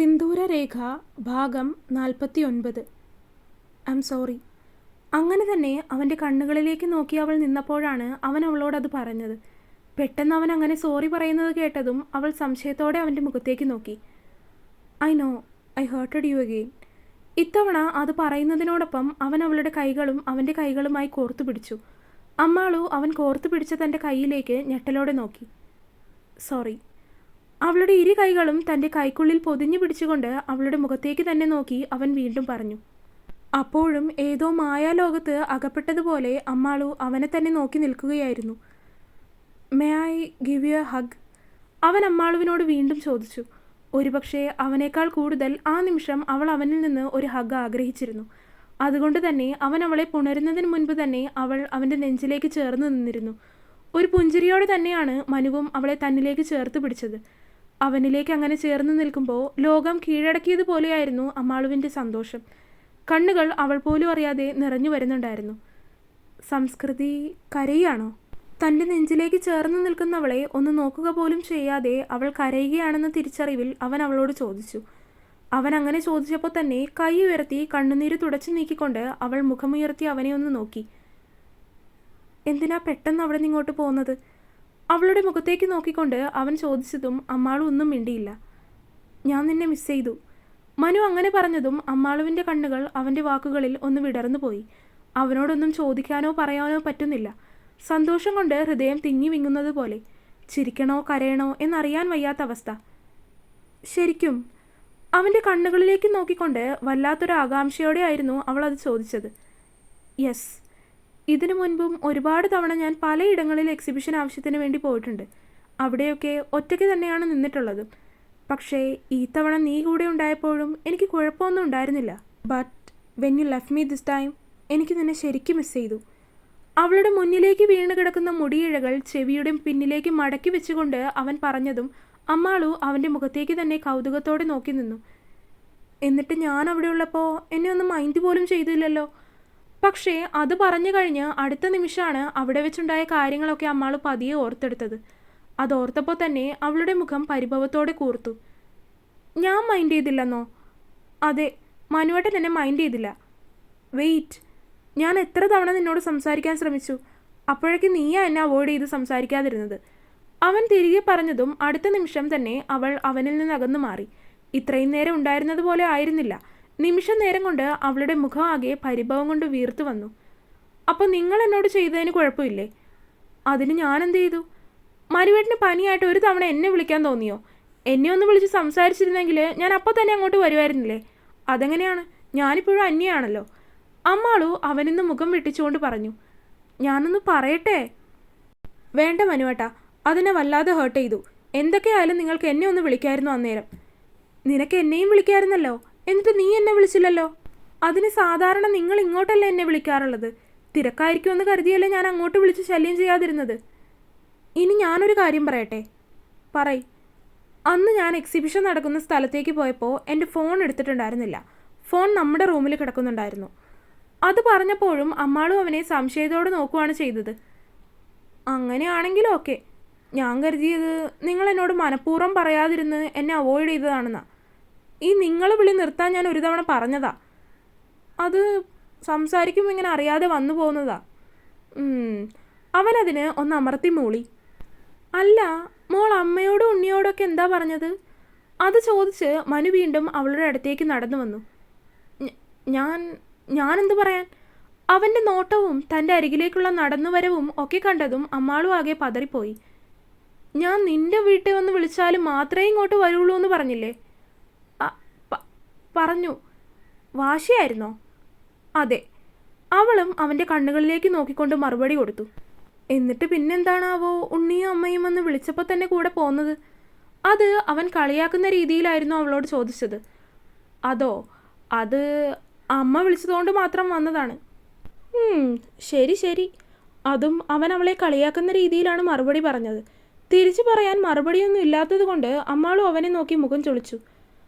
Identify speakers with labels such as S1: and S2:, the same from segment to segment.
S1: സിന്ദൂരരേഖ ഭാഗം 49. I am sorry. അങ്ങനെ തന്നെ അവൻ്റെ കണ്ണുകളിലേക്ക് നോക്കി അവൾ നിന്നപ്പോഴാണ് അവൻ അവളോടത് പറഞ്ഞത്. പെട്ടെന്ന് അവൻ അങ്ങനെ സോറി പറയുന്നത് കേട്ടതും അവൾ സംശയത്തോടെ അവൻ്റെ മുഖത്തേക്ക് നോക്കി. I know I ഹേർട്ടഡ് you again. ഇത്തവണ അത് പറയുന്നതിനോടൊപ്പം അവൻ അവളുടെ കൈകളും അവൻ്റെ കൈകളുമായി കോർത്തു പിടിച്ചു. അമ്മാളു അവൻ കോർത്തു പിടിച്ച തൻ്റെ കൈയിലേക്ക് ഞെട്ടലോടെ നോക്കി. സോറി. അവളുടെ ഇരു കൈകളും തൻ്റെ കൈക്കുള്ളിൽ പൊതിഞ്ഞു പിടിച്ചുകൊണ്ട് അവളുടെ മുഖത്തേക്ക് തന്നെ നോക്കി അവൻ വീണ്ടും പറഞ്ഞു. അപ്പോഴും ഏതോ മായാലോകത്ത് അകപ്പെട്ടതുപോലെ അമ്മാളു അവനെ തന്നെ നോക്കി നിൽക്കുകയായിരുന്നു. May I give you A hug? അവൻ അമ്മാളുവിനോട് വീണ്ടും ചോദിച്ചു. ഒരുപക്ഷെ അവനേക്കാൾ കൂടുതൽ ആ നിമിഷം അവൾ അവനിൽ നിന്ന് ഒരു ഹഗ് ആഗ്രഹിച്ചിരുന്നു. അതുകൊണ്ട് തന്നെ അവൻ അവളെ പുണരുന്നതിന് മുൻപ് തന്നെ അവൾ അവൻ്റെ നെഞ്ചിലേക്ക് ചേർന്ന് നിന്നിരുന്നു. ഒരു പുഞ്ചിരിയോടെ തന്നെയാണ് മനുവും അവളെ തന്നിലേക്ക് ചേർത്ത് പിടിച്ചത്. അവനിലേക്ക് അങ്ങനെ ചേർന്ന് നിൽക്കുമ്പോൾ ലോകം കീഴടക്കിയതുപോലെയായിരുന്നു അമ്മാളുവിൻ്റെ സന്തോഷം. കണ്ണുകൾ അവൾ പോലും അറിയാതെ നിറഞ്ഞു വരുന്നുണ്ടായിരുന്നു. സംസ്കൃതി കരയാണോ? തൻ്റെ നെഞ്ചിലേക്ക് ചേർന്ന് നിൽക്കുന്നവളെ ഒന്ന് നോക്കുക പോലും ചെയ്യാതെ അവൾ കരയുകയാണെന്ന തിരിച്ചറിവിൽ അവൻ അവളോട് ചോദിച്ചു. അവൻ അങ്ങനെ ചോദിച്ചപ്പോൾ തന്നെ കൈ ഉയർത്തി കണ്ണുനീര് തുടച്ചു നീക്കിക്കൊണ്ട് അവൾ മുഖമുയർത്തി അവനെ ഒന്ന് നോക്കി. എന്തിനാ പെട്ടെന്ന് അവിടെ നിന്നിങ്ങോട്ട് പോകുന്നത്? അവളുടെ മുഖത്തേക്ക് നോക്കിക്കൊണ്ട് അവൻ ചോദിച്ചതും അമ്മാളു ഒന്നും മിണ്ടിയില്ല. ഞാൻ നിന്നെ മിസ് ചെയ്തു. മനു അങ്ങനെ പറഞ്ഞതും അമ്മാളുവിൻ്റെ കണ്ണുകൾ അവൻ്റെ വാക്കുകളിൽ ഒന്ന് വിടർന്നു പോയി. അവനോടൊന്നും ചോദിക്കാനോ പറയാനോ പറ്റുന്നില്ല. സന്തോഷം കൊണ്ട് ഹൃദയം തിങ്ങി വിങ്ങുന്നത് പോലെ. ചിരിക്കണോ കരയണോ എന്നറിയാൻ വയ്യാത്ത അവസ്ഥ. ശരിക്കും? അവൻ്റെ കണ്ണുകളിലേക്ക് നോക്കിക്കൊണ്ട് വല്ലാത്തൊരു ആകാംക്ഷയോടെ ആയിരുന്നു അവൾ അത് ചോദിച്ചത്. യെസ്. ഇതിനു മുൻപും ഒരുപാട് തവണ ഞാൻ പലയിടങ്ങളിൽ എക്സിബിഷൻ ആവശ്യത്തിന് വേണ്ടി പോയിട്ടുണ്ട്. അവിടെയൊക്കെ ഒറ്റയ്ക്ക് തന്നെയാണ് നിന്നിട്ടുള്ളത്. പക്ഷേ ഈ തവണ നീ കൂടെ ഉണ്ടായപ്പോഴും എനിക്ക് കുഴപ്പമൊന്നും ഉണ്ടായിരുന്നില്ല. But when you left me this time എനിക്ക് നിന്നെ ശരിക്കും മിസ് ചെയ്തു. അവളുടെ മുന്നിലേക്ക് വീണ് കിടക്കുന്ന മുടിയിഴകൾ ചെവിയുടെ പിന്നിലേക്ക് മടക്കി വെച്ചുകൊണ്ട് അവൻ പറഞ്ഞതും അമ്മാളു അവൻ്റെ മുഖത്തേക്ക് തന്നെ കൗതുകത്തോടെ നോക്കി നിന്നു. എന്നിട്ട് ഞാൻ അവിടെ ഉള്ളപ്പോൾ എന്നെ ഒന്നും മൈൻഡ് പോലും ചെയ്തില്ലല്ലോ. പക്ഷേ അത് പറഞ്ഞു കഴിഞ്ഞ് അടുത്ത നിമിഷമാണ് അവിടെ വെച്ചുണ്ടായ കാര്യങ്ങളൊക്കെ അമ്മാളു പതിയെ ഓർത്തെടുത്തത്. അതോർത്തപ്പോൾ തന്നെ അവളുടെ മുഖം പരിഭവത്തോടെ കൂർത്തു. ഞാൻ മൈൻഡ് ചെയ്തില്ലെന്നോ? അതെ, മനുവേട്ടൻ എന്നെ മൈൻഡ് ചെയ്തില്ല. വെയിറ്റ്, ഞാൻ എത്ര തവണ നിന്നോട് സംസാരിക്കാൻ ശ്രമിച്ചു. അപ്പോഴേക്കും നീയാ എന്നെ അവോയ്ഡ് ചെയ്ത് സംസാരിക്കാതിരുന്നത്. അവൻ തിരികെ പറഞ്ഞതും അടുത്ത നിമിഷം തന്നെ അവൾ അവനിൽ നിന്ന് അകന്നു മാറി. ഇത്രയും നേരം ഉണ്ടായിരുന്നത് പോലെ ആയിരുന്നില്ല. നിമിഷ നേരം കൊണ്ട് അവളുടെ മുഖം ആകെ പരിഭവം കൊണ്ട് വീർത്തു വന്നു. അപ്പോൾ നിങ്ങൾ എന്നോട് ചെയ്തതിന് കുഴപ്പമില്ലേ? അതിന് ഞാനെന്ത് ചെയ്തു? മനുവേട്ടന് പനിയായിട്ട് ഒരു തവണ എന്നെ വിളിക്കാൻ തോന്നിയോ? എന്നെ ഒന്ന് വിളിച്ച് സംസാരിച്ചിരുന്നെങ്കിൽ ഞാൻ അപ്പോൾ തന്നെ അങ്ങോട്ട് വരുമായിരുന്നില്ലേ? അതെങ്ങനെയാണ്? ഞാനിപ്പോഴും അന്യയാണല്ലോ. അമ്മാളു അവനിന്ന് മുഖം വെട്ടിച്ചുകൊണ്ട് പറഞ്ഞു. ഞാനൊന്ന് പറയട്ടെ? വേണ്ട മനുവേട്ടാ, അതിനെ വല്ലാതെ ഹേർട്ട് ചെയ്തു. എന്തൊക്കെയായാലും നിങ്ങൾക്ക് എന്നെ ഒന്ന് വിളിക്കായിരുന്നു അന്നേരം. നിനക്ക് എന്നെയും വിളിക്കായിരുന്നല്ലോ, എന്നിട്ട് നീ എന്നെ വിളിച്ചില്ലല്ലോ. അതിന് സാധാരണ നിങ്ങൾ ഇങ്ങോട്ടല്ലേ എന്നെ വിളിക്കാറുള്ളത്. തിരക്കായിരിക്കുമെന്ന് കരുതിയല്ലേ ഞാൻ അങ്ങോട്ട് വിളിച്ച് ശല്യം ചെയ്യാതിരുന്നത്. ഇനി ഞാനൊരു കാര്യം പറയട്ടെ? പറയ്. അന്ന് ഞാൻ എക്സിബിഷൻ നടക്കുന്ന സ്ഥലത്തേക്ക് പോയപ്പോൾ എൻ്റെ ഫോൺ എടുത്തിട്ടുണ്ടായിരുന്നില്ല. ഫോൺ നമ്മുടെ റൂമിൽ കിടക്കുന്നുണ്ടായിരുന്നു. അത് പറഞ്ഞപ്പോഴും അമ്മാളും അവനെ സംശയത്തോടെ നോക്കുകയാണ് ചെയ്തത്. അങ്ങനെയാണെങ്കിലും ഓക്കെ. ഞാൻ കരുതിയത് നിങ്ങൾ എന്നോട് മനഃപൂർവ്വം പറയാതിരുന്ന് എന്നെ അവോയ്ഡ് ചെയ്തതാണെന്നാ. ഈ നിങ്ങൾ വിളി നിർത്താൻ ഞാൻ ഒരു തവണ പറഞ്ഞതാ. അത് സംസാരിക്കുമ്പോൾ ഇങ്ങനെ അറിയാതെ വന്നു പോകുന്നതാ. അവനതിന് ഒന്ന് അമർത്തി മൂളി. അല്ല, മോൾ അമ്മയോടും ഉണ്ണിയോടൊക്കെ എന്താ പറഞ്ഞത്? അത് ചോദിച്ച് മനു വീണ്ടും അവളുടെ അടുത്തേക്ക് നടന്നു വന്നു. ഞാനെന്ത് പറയാൻ? അവൻ്റെ നോട്ടവും തൻ്റെ അരികിലേക്കുള്ള നടന്നുവരവും ഒക്കെ കണ്ടതും അമ്മാളും ആകെ പതറിപ്പോയി. ഞാൻ നിൻ്റെ വീട്ടിൽ വന്ന് വിളിച്ചാലും മാത്രമേ ഇങ്ങോട്ട് വരുള്ളൂ എന്ന് പറഞ്ഞില്ലേ? പറഞ്ഞു. വാശിയായിരുന്നോ? അതെ. അവളും അവൻ്റെ കണ്ണുകളിലേക്ക് നോക്കിക്കൊണ്ട് മറുപടി കൊടുത്തു. എന്നിട്ട് പിന്നെന്താണാവോ ഉണ്ണിയും അമ്മയും വന്ന് വിളിച്ചപ്പോൾ തന്നെ കൂടെ പോന്നത്? അത് അവൻ കളിയാക്കുന്ന രീതിയിലായിരുന്നു അവളോട് ചോദിച്ചത്. അതോ? അത് അമ്മ വിളിച്ചതുകൊണ്ട് മാത്രം വന്നതാണ്. ശരി ശരി. അതും അവൻ അവളെ കളിയാക്കുന്ന രീതിയിലാണ് മറുപടി പറഞ്ഞത്. തിരിച്ചു പറയാൻ മറുപടിയൊന്നും ഇല്ലാത്തത് കൊണ്ട് അമ്മാളും അവനെ നോക്കി മുഖം ചൊളിച്ചു.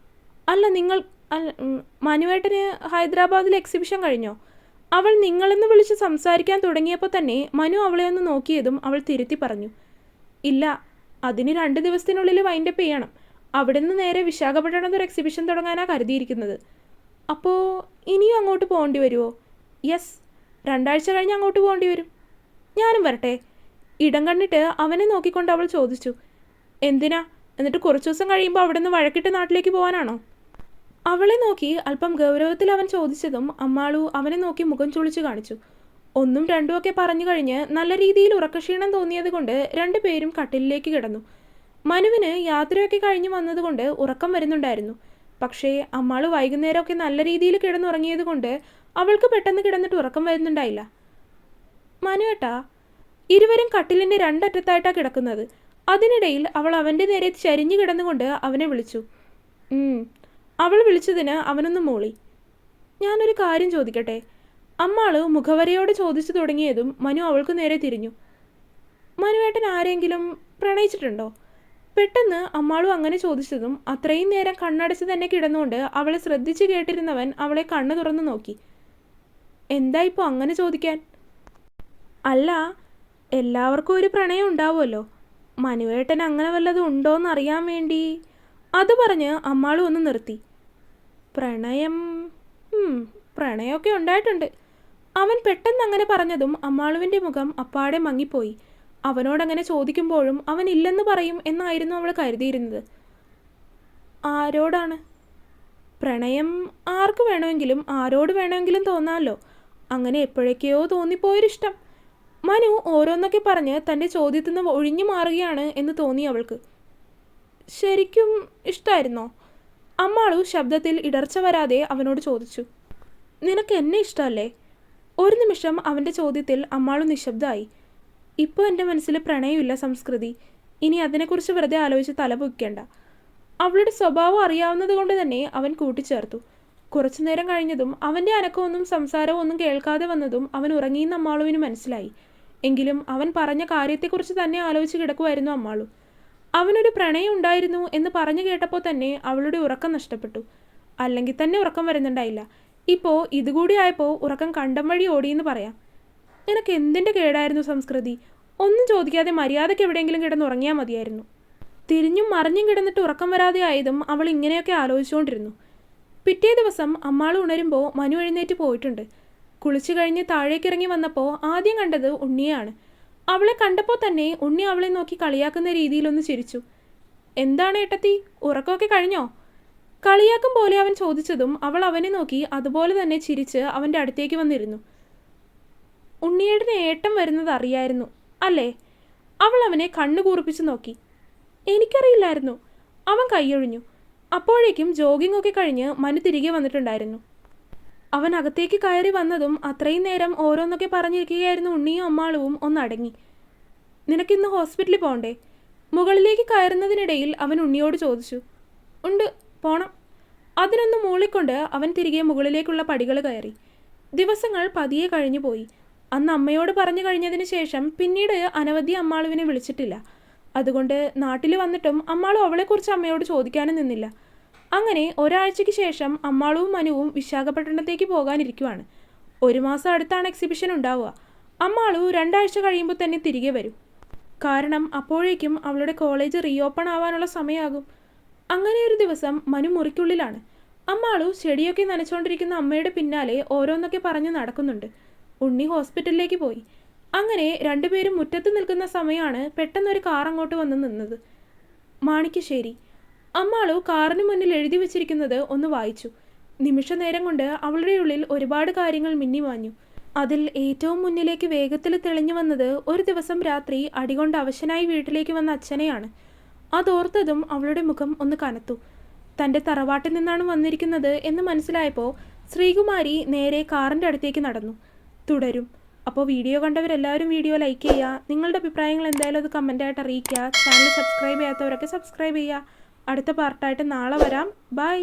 S1: അല്ല, മനുവേട്ടന് ഹൈദരാബാദിൽ എക്സിബിഷൻ കഴിഞ്ഞോ? അവൾ നിങ്ങളെന്ന് വിളിച്ച് സംസാരിക്കാൻ തുടങ്ങിയപ്പോൾ തന്നെ മനു അവളെ ഒന്ന് നോക്കിയതും അവൾ തിരുത്തി പറഞ്ഞു. ഇല്ല, അതിന് 2 ദിവസത്തിനുള്ളിൽ വൈൻഡപ്പ് ചെയ്യണം. അവിടെ നിന്ന് നേരെ വിശാഖപട്ടണത്ത് ഒരു എക്സിബിഷൻ തുടങ്ങാനാണ് കരുതിയിരിക്കുന്നത്. അപ്പോൾ ഇനിയും അങ്ങോട്ട് പോകേണ്ടി വരുമോ? യെസ്, 2 ആഴ്ച കഴിഞ്ഞ് അങ്ങോട്ട് പോകേണ്ടി വരും. ഞാനും വരട്ടെ? ഇടം കണ്ടിട്ട് അവനെ നോക്കിക്കൊണ്ട് അവൾ ചോദിച്ചു. എന്തിനാ? എന്നിട്ട് കുറച്ച് ദിവസം കഴിയുമ്പോൾ അവിടെ നിന്ന് വഴക്കിട്ട് നാട്ടിലേക്ക് പോകാനാണോ? അവളെ നോക്കി അല്പം ഗൗരവത്തിൽ അവൻ ചോദിച്ചതും അമ്മാളു അവനെ നോക്കി മുഖം ചുളിച്ചു കാണിച്ചു. 1ഉം 2ഉം ഒക്കെ പറഞ്ഞു കഴിഞ്ഞ് നല്ല രീതിയിൽ ഉറക്കക്ഷീണം തോന്നിയത് കൊണ്ട് 2 പേരും കട്ടിലിലേക്ക് കിടന്നു. മനുവിന് യാത്രയൊക്കെ കഴിഞ്ഞ് വന്നതുകൊണ്ട് ഉറക്കം വരുന്നുണ്ടായിരുന്നു. പക്ഷേ അമ്മാളു വൈകുന്നേരമൊക്കെ നല്ല രീതിയിൽ കിടന്നുറങ്ങിയത് കൊണ്ട് അവൾക്ക് പെട്ടെന്ന് കിടന്നിട്ട് ഉറക്കം വരുന്നുണ്ടായില്ല. മനുവേട്ടാ. ഇരുവരും കട്ടിലിൻ്റെ 2 അറ്റത്തായിട്ടാണ് കിടക്കുന്നത്. അതിനിടയിൽ അവൾ അവൻ്റെ നേരെ ചരിഞ്ഞു കിടന്നുകൊണ്ട് അവനെ വിളിച്ചു. അവൾ വിളിച്ചതിന് അവനൊന്ന് മൂളി. ഞാനൊരു കാര്യം ചോദിക്കട്ടെ? അമ്മാള് മുഖവരയോട് ചോദിച്ചു തുടങ്ങിയതും മനു അവൾക്ക് നേരെ തിരിഞ്ഞു. മനുവേട്ടൻ ആരെങ്കിലും പ്രണയിച്ചിട്ടുണ്ടോ? പെട്ടെന്ന് അമ്മാളു അങ്ങനെ ചോദിച്ചതും അത്രയും നേരം കണ്ണടച്ച് തന്നെ കിടന്നുകൊണ്ട് അവളെ ശ്രദ്ധിച്ചു കേട്ടിരുന്നവൻ അവളെ കണ്ണു തുറന്നു നോക്കി. എന്താ ഇപ്പോൾ അങ്ങനെ ചോദിക്കാൻ? അല്ല, എല്ലാവർക്കും ഒരു പ്രണയം ഉണ്ടാവുമല്ലോ. മനുവേട്ടൻ അങ്ങനെ വല്ലതും ഉണ്ടോയെന്ന് അറിയാൻ വേണ്ടി. അത് പറഞ്ഞ് അമ്മാളു ഒന്ന് നിർത്തി. പ്രണയം പ്രണയമൊക്കെ ഉണ്ടായിട്ടുണ്ട്. അവൻ പെട്ടെന്ന് അങ്ങനെ പറഞ്ഞതും അമ്മാളുവിൻ്റെ മുഖം അപ്പാടെ മങ്ങിപ്പോയി. അവനോടങ്ങനെ ചോദിക്കുമ്പോഴും അവൻ ഇല്ലെന്ന് പറയും എന്നായിരുന്നു അവൾ കരുതിയിരുന്നത്. ആരോടാണ്? പ്രണയം ആർക്ക് വേണമെങ്കിലും ആരോട് വേണമെങ്കിലും തോന്നാമല്ലോ. അങ്ങനെ എപ്പോഴൊക്കെയോ തോന്നിപ്പോയൊരിഷ്ടം. മനു ഓരോന്നൊക്കെ പറഞ്ഞ് തൻ്റെ ചോദ്യത്തിൽ നിന്ന് ഒഴിഞ്ഞു മാറുകയാണ് എന്ന് തോന്നി അവൾക്ക്. ശരിക്കും ഇഷ്ടമായിരുന്നോ? അമ്മാളു ശബ്ദത്തിൽ ഇടർച്ച വരാതെ അവനോട് ചോദിച്ചു. നിനക്ക് എന്നെ ഇഷ്ടമല്ലേ? ഒരു നിമിഷം അവൻ്റെ ചോദ്യത്തിൽ അമ്മാളു നിശബ്ദമായി. ഇപ്പോൾ എൻ്റെ മനസ്സിൽ പ്രണയമില്ല സംസ്കൃതി. ഇനി അതിനെക്കുറിച്ച് വെറുതെ ആലോചിച്ച് തലപൊക്കേണ്ട. അവളുടെ സ്വഭാവം അറിയാവുന്നത് കൊണ്ട് തന്നെ അവൻ കൂട്ടിച്ചേർത്തു. കുറച്ചു നേരം കഴിഞ്ഞതും അവൻ്റെ അനക്കമൊന്നും സംസാരവും ഒന്നും കേൾക്കാതെ വന്നതും അവൻ ഉറങ്ങിയെന്ന് അമ്മാളുവിന് മനസ്സിലായി. എങ്കിലും അവൻ പറഞ്ഞ കാര്യത്തെക്കുറിച്ച് തന്നെ ആലോചിച്ച് കിടക്കുമായിരുന്നു അമ്മാളു. അവനൊരു പ്രണയം ഉണ്ടായിരുന്നു എന്ന് പറഞ്ഞു കേട്ടപ്പോൾ തന്നെ അവളുടെ ഉറക്കം നഷ്ടപ്പെട്ടു. അല്ലെങ്കിൽ തന്നെ ഉറക്കം വരുന്നുണ്ടായില്ല. ഇപ്പോൾ ഇതുകൂടി ആയപ്പോൾ ഉറക്കം കണ്ടം വഴി ഓടിയെന്ന് പറയാം. നിനക്ക് എന്തിൻ്റെ കേടായിരുന്നു സംസ്കൃതി? ഒന്നും ചോദിക്കാതെ മര്യാദയ്ക്ക് എവിടെയെങ്കിലും കിടന്നുറങ്ങിയാൽ മതിയായിരുന്നു. തിരിഞ്ഞും മറിഞ്ഞും കിടന്നിട്ട് ഉറക്കം വരാതെ ആയതും അവൾ ഇങ്ങനെയൊക്കെ ആലോചിച്ചുകൊണ്ടിരുന്നു. പിറ്റേ ദിവസം അമ്മാൾ ഉണരുമ്പോൾ മനു എഴുന്നേറ്റ് പോയിട്ടുണ്ട്. കുളിച്ചു കഴിഞ്ഞ് താഴേക്കിറങ്ങി വന്നപ്പോൾ ആദ്യം കണ്ടത് ഉണ്ണിയാണ്. അവളെ കണ്ടപ്പോൾ തന്നെ ഉണ്ണി അവളെ നോക്കി കളിയാക്കുന്ന രീതിയിലൊന്ന് ചിരിച്ചു. എന്താണ് ഏട്ടത്തി, ഉറക്കമൊക്കെ കഴിഞ്ഞോ? കളിയാക്കും പോലെ അവൻ ചോദിച്ചതും അവൾ അവനെ നോക്കി അതുപോലെ തന്നെ ചിരിച്ച് അവൻ്റെ അടുത്തേക്ക് വന്നിരുന്നു. ഉണ്ണിയേട്ടന് ഏട്ടം വരുന്നത് അറിയായിരുന്നു അല്ലേ? അവൾ അവനെ കണ്ണു കൂർപ്പിച്ച് നോക്കി. എനിക്കറിയില്ലായിരുന്നു. അവൻ കൈയൊഴിഞ്ഞു. അപ്പോഴേക്കും ജോഗിംഗ് ഒക്കെ കഴിഞ്ഞ് മനു തിരികെ വന്നിട്ടുണ്ടായിരുന്നു. അവൻ അകത്തേക്ക് കയറി വന്നതും അത്രയും നേരം ഓരോന്നൊക്കെ പറഞ്ഞിരിക്കുകയായിരുന്നു ഉണ്ണിയും അമ്മാളുവും ഒന്നടങ്ങി. നിനക്കിന്ന് ഹോസ്പിറ്റലിൽ പോകണ്ടേ? മുകളിലേക്ക് കയറുന്നതിനിടയിൽ അവൻ ഉണ്ണിയോട് ചോദിച്ചു. ഉണ്ട്, പോണം. അതിനൊന്ന് മൂളിക്കൊണ്ട് അവൻ തിരികെ മുകളിലേക്കുള്ള പടികൾ കയറി. ദിവസങ്ങൾ പതിയെ കഴിഞ്ഞു പോയി. അന്ന് അമ്മയോട് പറഞ്ഞു കഴിഞ്ഞതിന് ശേഷം പിന്നീട് അനവധി അമ്മാളുവിനെ വിളിച്ചിട്ടില്ല. അതുകൊണ്ട് നാട്ടിൽ വന്നിട്ടും അമ്മാളു അവളെക്കുറിച്ച് അമ്മയോട് ചോദിക്കാനും നിന്നില്ല. അങ്ങനെ ഒരാഴ്ചയ്ക്ക് ശേഷം അമ്മാളുവും മനുവും വിശാഖപട്ടണത്തേക്ക് പോകാനിരിക്കുവാണ്. 1 മാസം അടുത്താണ് എക്സിബിഷൻ ഉണ്ടാവുക. അമ്മാളു 2 ആഴ്ച കഴിയുമ്പോൾ തന്നെ തിരികെ വരും. കാരണം അപ്പോഴേക്കും അവളുടെ കോളേജ് റീഓപ്പൺ ആവാനുള്ള സമയമാകും. അങ്ങനെ ഒരു ദിവസം മനു മുറിക്കുള്ളിലാണ്. അമ്മാളു ചെടിയൊക്കെ നനച്ചുകൊണ്ടിരിക്കുന്ന അമ്മയുടെ പിന്നാലെ ഓരോന്നൊക്കെ പറഞ്ഞ് നടക്കുന്നുണ്ട്. ഉണ്ണി ഹോസ്പിറ്റലിലേക്ക് പോയി. അങ്ങനെ 2 പേരും മുറ്റത്ത് നിൽക്കുന്ന സമയമാണ് പെട്ടെന്നൊരു കാർ അങ്ങോട്ട് വന്ന് നിന്നത്. മാണിക്യശ്ശേരി. അമ്മാളു കാറിന് മുന്നിൽ എഴുതി വെച്ചിരിക്കുന്നത് ഒന്ന് വായിച്ചു. നിമിഷ നേരം കൊണ്ട് അവളുടെ ഉള്ളിൽ ഒരുപാട് കാര്യങ്ങൾ മിന്നിമാഞ്ഞു. അതിൽ ഏറ്റവും മുന്നിലേക്ക് വേഗത്തിൽ തെളിഞ്ഞു വന്നത് ഒരു ദിവസം രാത്രി അടികൊണ്ട് അവശനായി വീട്ടിലേക്ക് വന്ന അച്ഛനെയാണ്. അതോർത്തതും അവളുടെ മുഖം ഒന്ന് കനത്തു. തൻ്റെ തറവാട്ടിൽ നിന്നാണ് വന്നിരിക്കുന്നത് എന്ന് മനസ്സിലായപ്പോൾ ശ്രീകുമാരി നേരെ കാറിൻ്റെ അടുത്തേക്ക് നടന്നു. തുടരും. അപ്പോൾ വീഡിയോ കണ്ടവരെല്ലാവരും വീഡിയോ ലൈക്ക് ചെയ്യുക. നിങ്ങളുടെ അഭിപ്രായങ്ങൾ എന്തായാലും അത് കമൻ്റായിട്ട് അറിയിക്കുക. ചാനൽ സബ്സ്ക്രൈബ് ചെയ്യാത്തവരൊക്കെ സബ്സ്ക്രൈബ് ചെയ്യുക. അടുത്ത പാർട്ടായിട്ട് നാളെ വരാം. ബൈ.